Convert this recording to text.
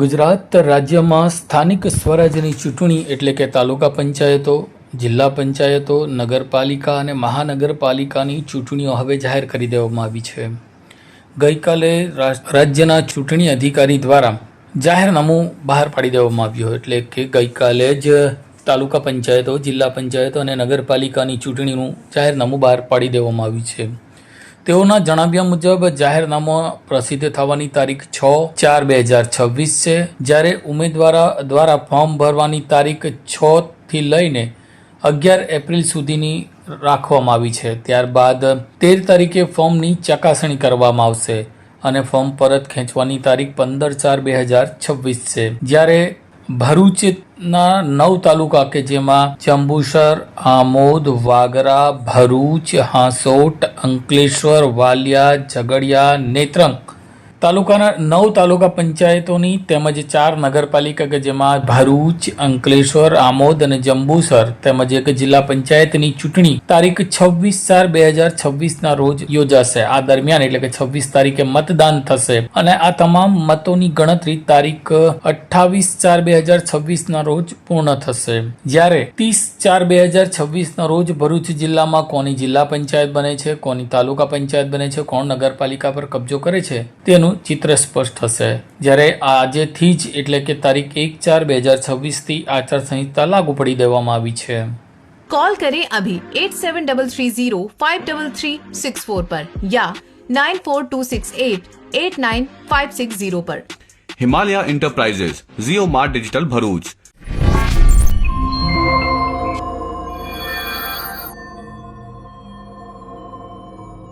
ગુજરાત રાજ્યમાં સ્થાનિક સ્વરાજ્યની ચૂંટણી એટલે કે તાલુકા પંચાયતો, જિલ્લા પંચાયતો, નગરપાલિકા અને મહાનગરપાલિકાની ચૂંટણીઓ હવે જાહેર કરી દેવામાં આવી છે. ગઈકાલે રાજ્યના ચૂંટણી અધિકારી દ્વારા જાહેરનામું બહાર પાડી દેવામાં આવ્યું, એટલે કે ગઈકાલે જ તાલુકા પંચાયતો, જિલ્લા પંચાયતો અને નગરપાલિકાની ચૂંટણીનું જાહેરનામું બહાર પાડી દેવામાં આવ્યું છે. તેઓના જણાવ્યા મુજબ જાહેરનામું પ્રસિદ્ધ થવાની તારીખ 6/4/2026 છે, જ્યારે ઉમેદવારો દ્વારા ફોર્મ ભરવાની તારીખ 6 થી લઈને 11 એપ્રિલ સુધીની રાખવામાં આવી છે. ત્યારબાદ 13 તારીખે ફોર્મની ચકાસણી કરવામાં આવશે અને ફોર્મ પરત ખેંચવાની તારીખ 15/4/2026 છે. જ્યારે ભરૂચના 9 તાલુકા કે જેમાં જંબુસર, આમોદ, વાગરા, ભરૂચ, હાંસોટ, અંકલેશ્વર, વાલિયા, ઝઘડિયા, નેત્રંગ તાલુકાના 9 તાલુકા પંચાયતોની તેમજ 4 નગરપાલિકા કે જેમાં ભરૂચ, અંકલેશ્વર, આમોદ અને જંબુસર તેમજ એક જિલ્લા પંચાયતની ચૂંટણી તારીખ 26/4/2026 રોજ યોજાશે. આ દરમિયાન એટલે કે 26 તારીખે મતદાન થશે અને આ તમામ મતોની ગણતરી તારીખ 28/4/2026 રોજ પૂર્ણ થશે. જ્યારે 30/4/2026 રોજ ભરૂચ જિલ્લામાં કોની જિલ્લા પંચાયત બને છે, કોની તાલુકા પંચાયત બને છે, કોણ નગરપાલિકા પર કબજો કરે છે તેનું ચિત્ર સ્પષ્ટ થશે. જ્યારે આજેથી જ એટલે કે તારીખ 1/4/2026 થી આચારસંહિતા લાગુ પડી દેવામાં આવી છે. कॉल करें अभी 8733053364 पर या 9426889560 पर. हिमालय इंटरप्राइजेज, जियो मार्ट डिजिटल भरूच,